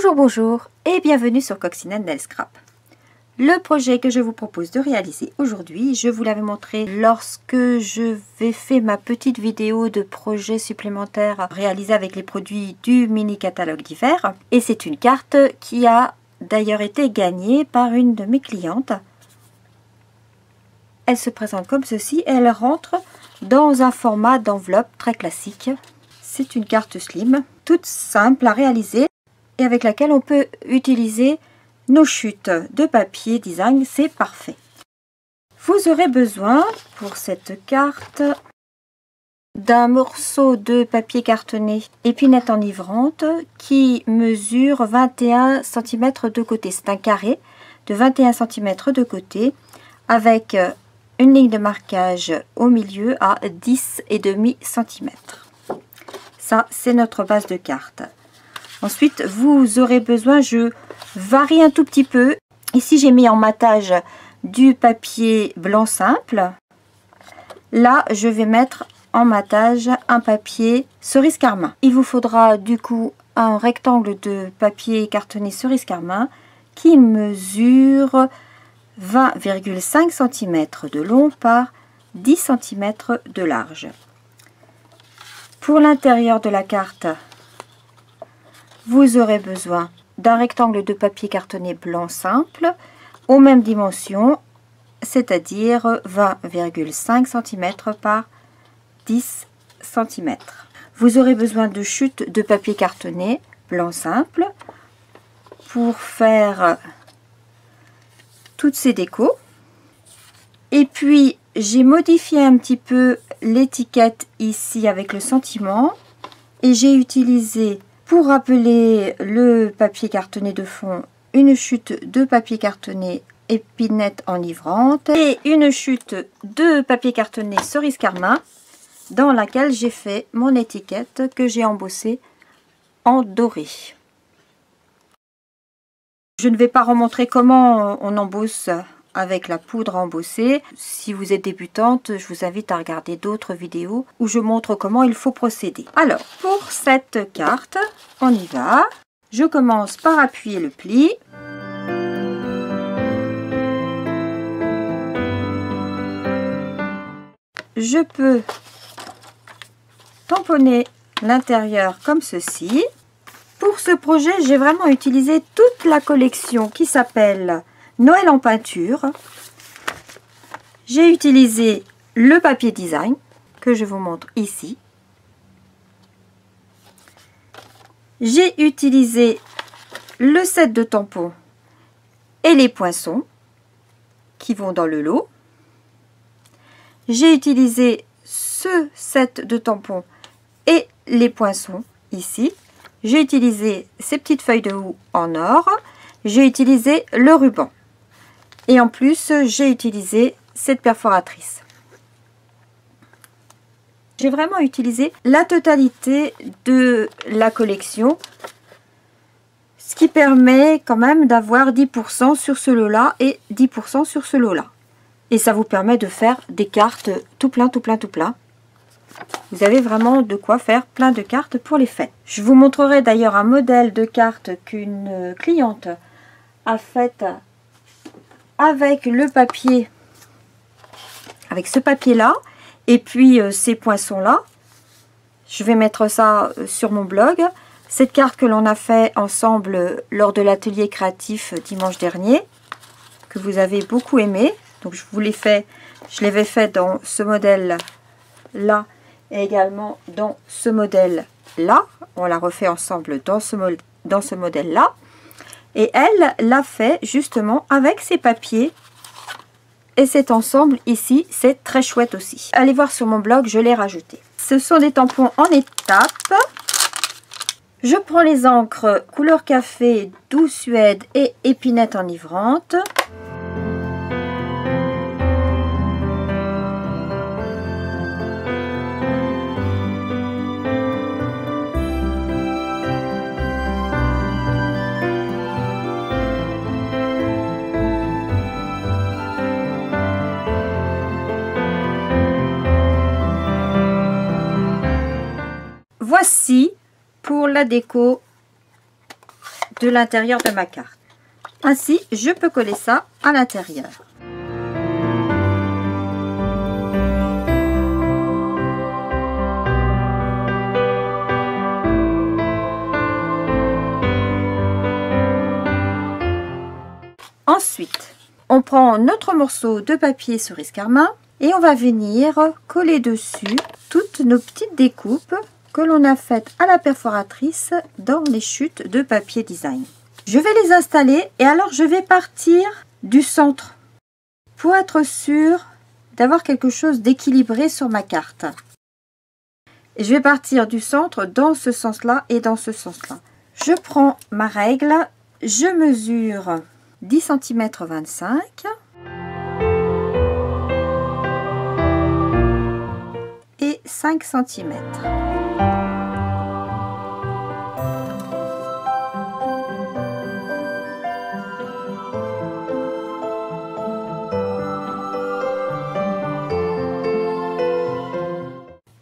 Bonjour, bonjour et bienvenue sur Coccinelle Nail Scrap. Le projet que je vous propose de réaliser aujourd'hui, je vous l'avais montré lorsque je vais faire ma petite vidéo de projet supplémentaire réalisé avec les produits du mini catalogue d'hiver. Et c'est une carte qui a d'ailleurs été gagnée par une de mes clientes. Elle se présente comme ceci, elle rentre dans un format d'enveloppe très classique. C'est une carte slim, toute simple à réaliser et avec laquelle on peut utiliser nos chutes de papier design, c'est parfait. Vous aurez besoin pour cette carte d'un morceau de papier cartonné épinette enivrante qui mesure 21 cm de côté. C'est un carré de 21 cm de côté avec une ligne de marquage au milieu à 10,5 cm. Ça, c'est notre base de carte. Ensuite, vous aurez besoin, je varie un tout petit peu. Ici, j'ai mis en matage du papier blanc simple. Là, je vais mettre en matage un papier cerise carmin. Il vous faudra du coup un rectangle de papier cartonné cerise carmin qui mesure 20,5 cm de long par 10 cm de large. Pour l'intérieur de la carte, vous aurez besoin d'un rectangle de papier cartonné blanc simple aux mêmes dimensions, c'est-à-dire 20,5 cm par 10 cm. Vous aurez besoin de chutes de papier cartonné blanc simple pour faire toutes ces décos. Et puis j'ai modifié un petit peu l'étiquette ici avec le sentiment et j'ai utilisé pour rappeler le papier cartonné de fond une chute de papier cartonné épinette enivrante et une chute de papier cartonné cerise carmin dans laquelle j'ai fait mon étiquette que j'ai embossée en doré. Je ne vais pas remontrer comment on embosse avec la poudre embossée. Si vous êtes débutante, je vous invite à regarder d'autres vidéos où je montre comment il faut procéder. Alors, pour cette carte, on y va. Je commence par appuyer le pli. Je peux tamponner l'intérieur comme ceci. Pour ce projet, j'ai vraiment utilisé toute la collection qui s'appelle Noël en peinture. J'ai utilisé le papier design que je vous montre ici. J'ai utilisé le set de tampons et les poinçons qui vont dans le lot. J'ai utilisé ce set de tampons et les poinçons ici. J'ai utilisé ces petites feuilles de houx en or. J'ai utilisé le ruban. Et en plus, j'ai utilisé cette perforatrice. J'ai vraiment utilisé la totalité de la collection, ce qui permet quand même d'avoir 10% sur ce lot-là et 10% sur ce lot-là. Et ça vous permet de faire des cartes tout plein, tout plein, tout plein. Vous avez vraiment de quoi faire plein de cartes pour les fêtes. Je vous montrerai d'ailleurs un modèle de carte qu'une cliente a fait avec le papier, avec ce papier là et puis ces poinçons là. Je vais mettre ça sur mon blog. Cette carte que l'on a fait ensemble lors de l'atelier créatif dimanche dernier, que vous avez beaucoup aimé. Donc je vous l'ai fait, je l'avais fait dans ce modèle là et également dans ce modèle là. On l'a refait ensemble dans ce modèle là. Et elle l'a fait justement avec ses papiers. Et cet ensemble ici, c'est très chouette aussi. Allez voir sur mon blog, je l'ai rajouté. Ce sont des tampons en étapes. Je prends les encres couleur café, doux suède et épinette enivrante. Voici pour la déco de l'intérieur de ma carte. Ainsi, je peux coller ça à l'intérieur. Ensuite, on prend notre morceau de papier cerise carmin et on va venir coller dessus toutes nos petites découpes que l'on a faites à la perforatrice dans les chutes de papier design. Je vais les installer et alors je vais partir du centre pour être sûr d'avoir quelque chose d'équilibré sur ma carte. Et je vais partir du centre dans ce sens-là et dans ce sens-là. Je prends ma règle, je mesure 10 cm 25 et 5 cm.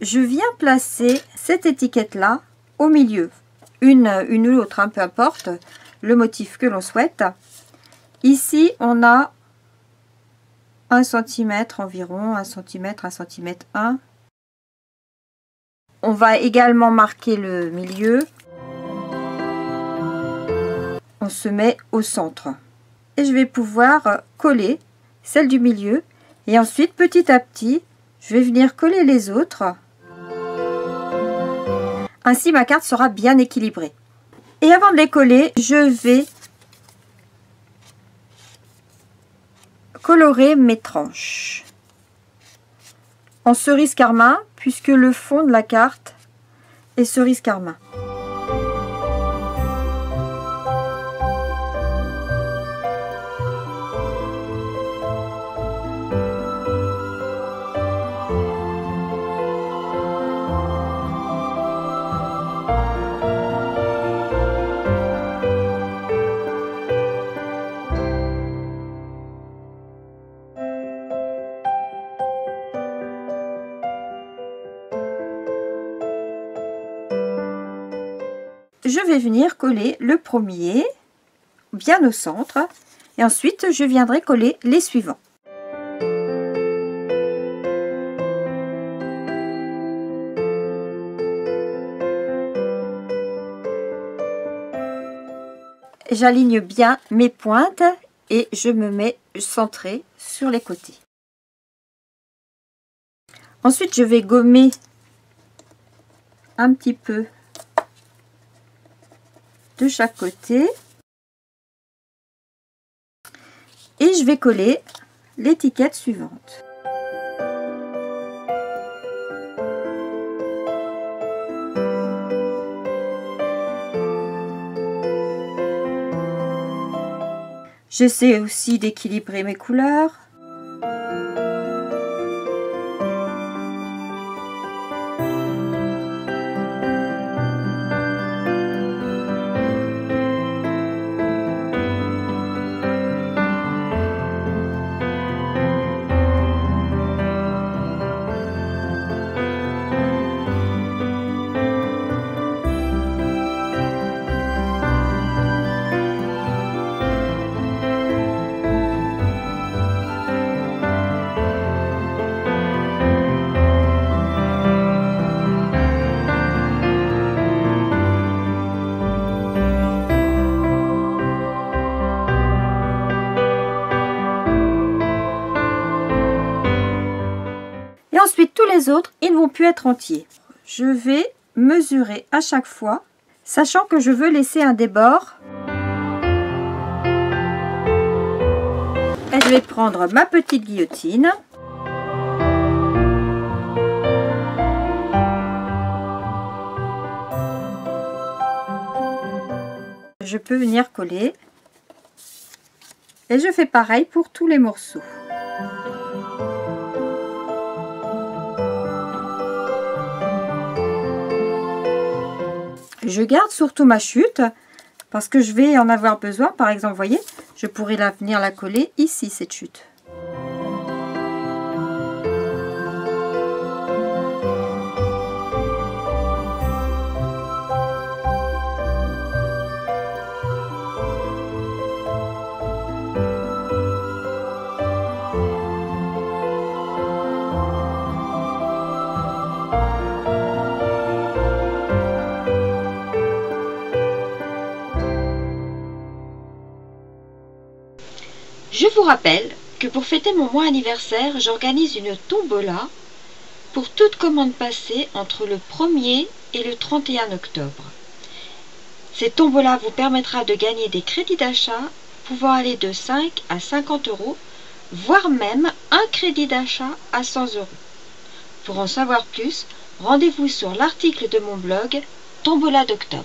Je viens placer cette étiquette-là au milieu, une ou l'autre, peu importe le motif que l'on souhaite. Ici, on a 1 cm environ, 1 cm, 1 cm 1. On va également marquer le milieu. On se met au centre. Et je vais pouvoir coller celle du milieu. Et ensuite, petit à petit, je vais venir coller les autres. Ainsi, ma carte sera bien équilibrée. Et avant de les coller, je vais colorer mes tranches en cerise carmin puisque le fond de la carte est cerise carmin. Je vais venir coller le premier bien au centre et ensuite je viendrai coller les suivants. J'aligne bien mes pointes et je me mets centré sur les côtés. Ensuite, je vais gommer un petit peu de chaque côté et je vais coller l'étiquette suivante. J'essaie aussi d'équilibrer mes couleurs. Et ensuite, tous les autres, ils ne vont plus être entiers. Je vais mesurer à chaque fois, sachant que je veux laisser un débord. Et je vais prendre ma petite guillotine. Je peux venir coller. Et je fais pareil pour tous les morceaux. Je garde surtout ma chute parce que je vais en avoir besoin. Par exemple, vous voyez, je pourrais venir la coller ici, cette chute. vous rappelle que pour fêter mon mois anniversaire, j'organise une tombola pour toute commande passée entre le 1er et le 31 octobre. Cette tombola vous permettra de gagner des crédits d'achat pouvant aller de 5 à 50 euros, voire même un crédit d'achat à 100 euros. Pour en savoir plus, rendez-vous sur l'article de mon blog Tombola d'octobre.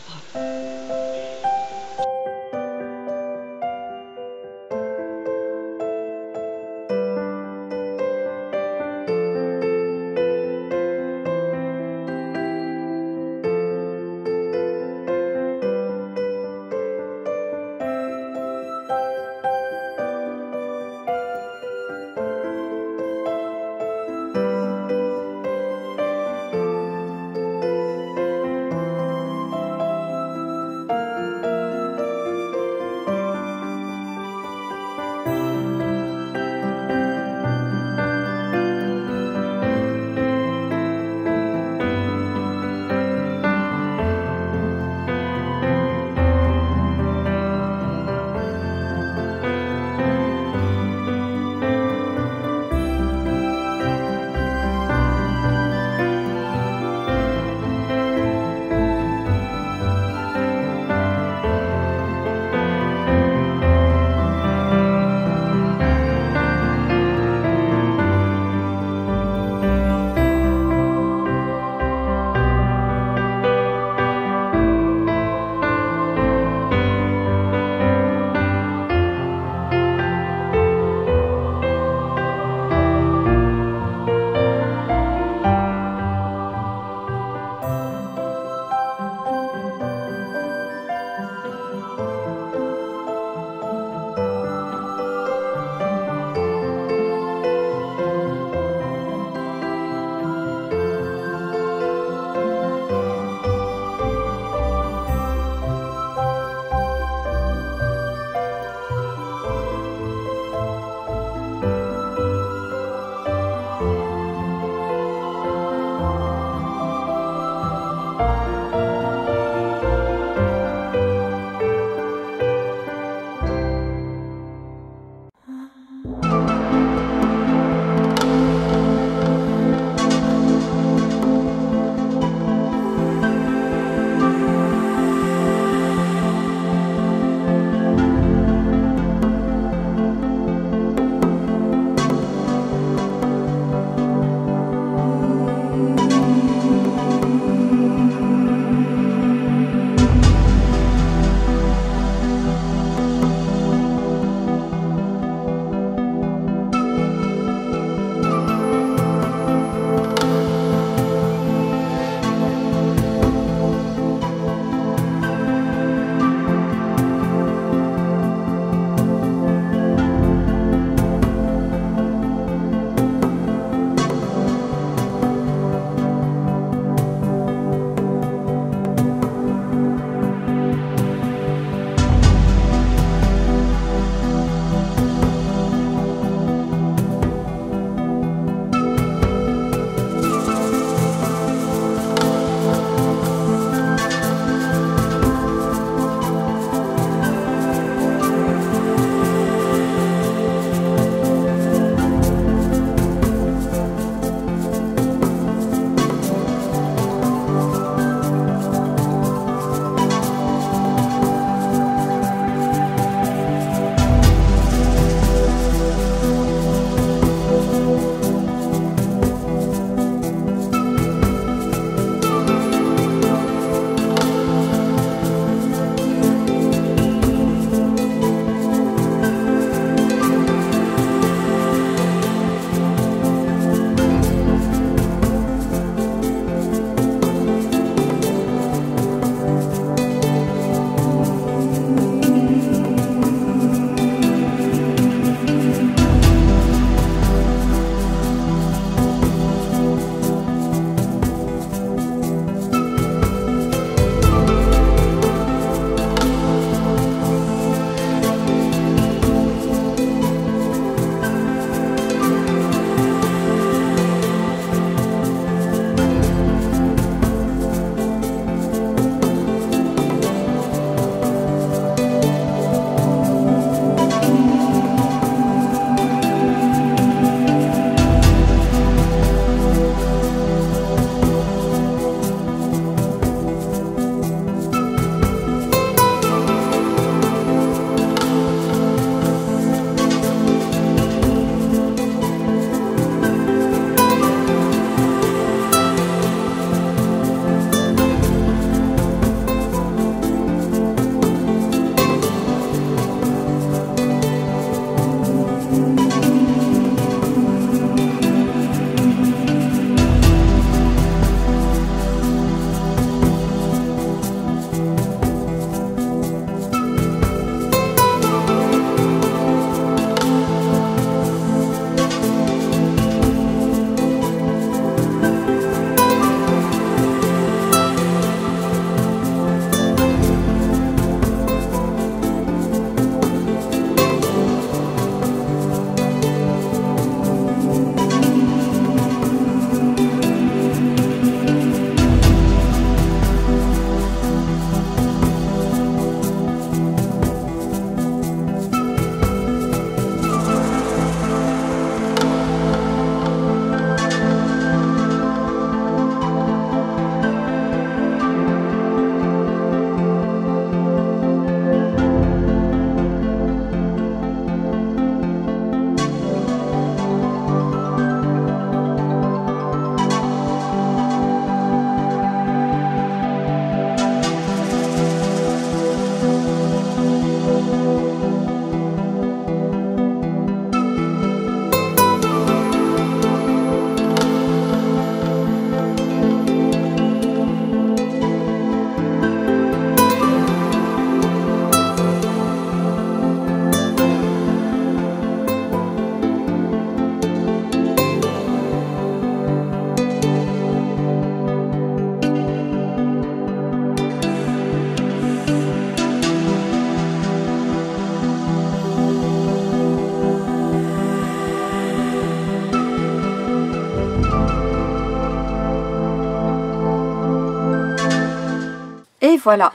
Et voilà.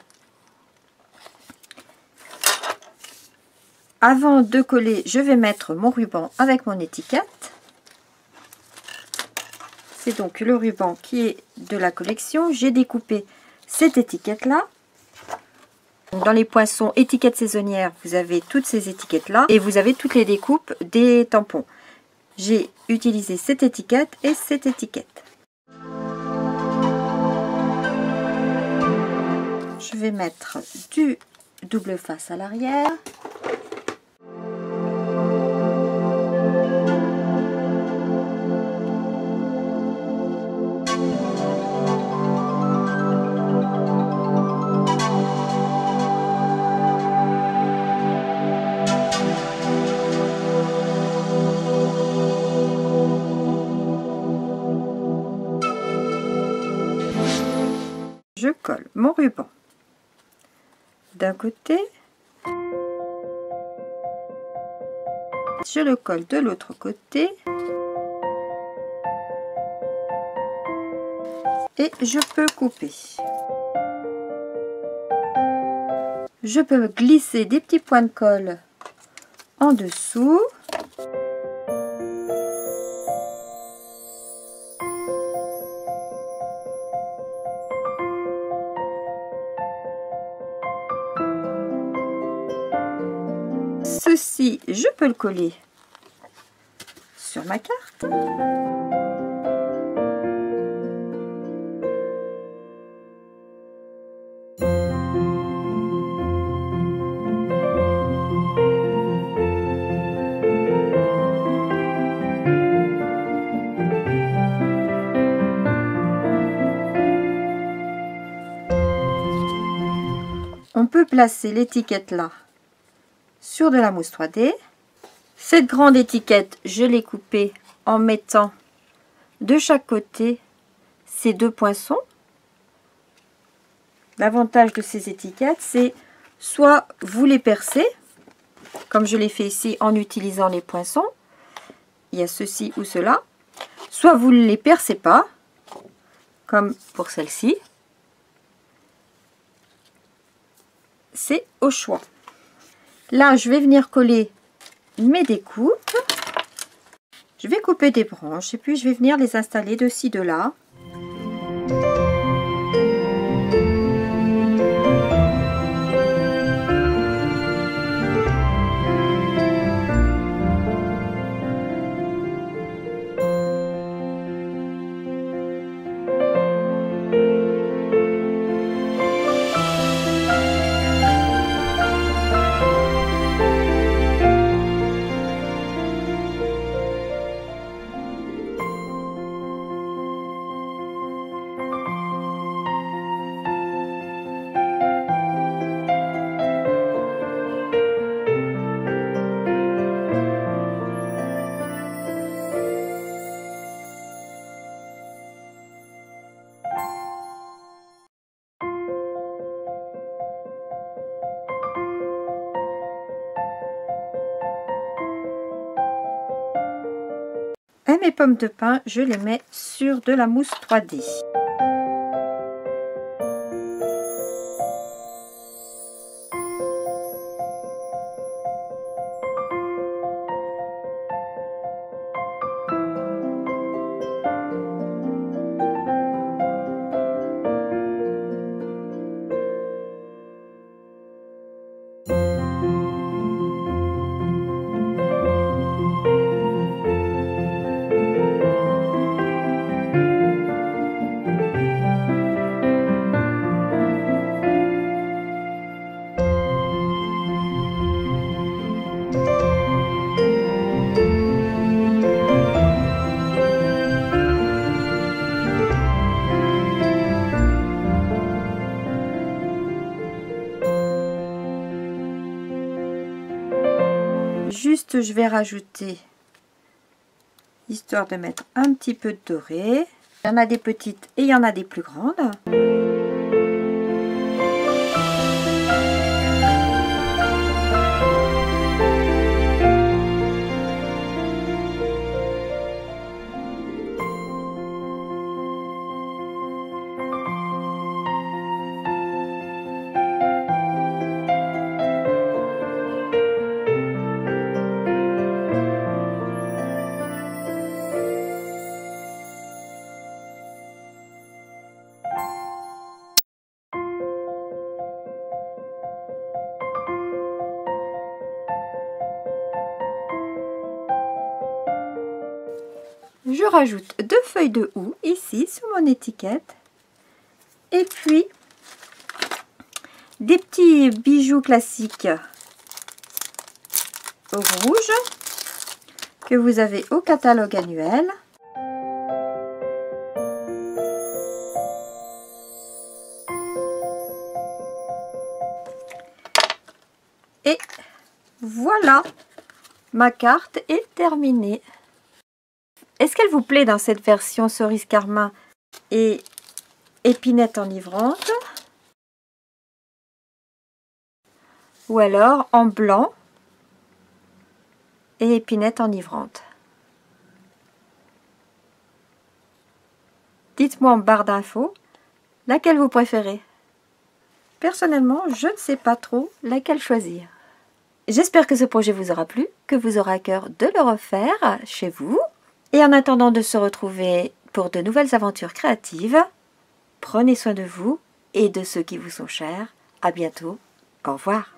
Avant de coller, je vais mettre mon ruban avec mon étiquette. C'est donc le ruban qui est de la collection. J'ai découpé cette étiquette-là. Dans les poinçons étiquettes saisonnières, vous avez toutes ces étiquettes-là. Et vous avez toutes les découpes des tampons. J'ai utilisé cette étiquette et cette étiquette. Je vais mettre du double face à l'arrière. Je colle mon ruban d'un côté, je le colle de l'autre côté et je peux couper. Je peux glisser des petits points de colle en dessous. Ceci, je peux le coller sur ma carte. On peut placer l'étiquette là sur de la mousse 3D. Cette grande étiquette, je l'ai coupée en mettant de chaque côté ces deux poinçons. L'avantage de ces étiquettes, c'est soit vous les percez, comme je l'ai fait ici en utilisant les poinçons, il y a ceci ou cela, soit vous ne les percez pas, comme pour celle-ci. C'est au choix. Là, je vais venir coller mes découpes. Je vais couper des branches et puis je vais venir les installer de ci, de là. Et mes pommes de pin, je les mets sur de la mousse 3D. Juste, je vais rajouter, histoire de mettre un petit peu de doré. Il y en a des petites et il y en a des plus grandes. rajoute 2 feuilles de houx ici sur mon étiquette. Et puis des petits bijoux classiques rouges que vous avez au catalogue annuel. Et voilà, ma carte est terminée. Est-ce qu'elle vous plaît dans cette version cerise carmin et épinette enivrante? Ou alors en blanc et épinette enivrante? Dites-moi en barre d'infos laquelle vous préférez. Personnellement, je ne sais pas trop laquelle choisir. J'espère que ce projet vous aura plu, que vous aurez à cœur de le refaire chez vous. Et en attendant de se retrouver pour de nouvelles aventures créatives, prenez soin de vous et de ceux qui vous sont chers. À bientôt. Au revoir.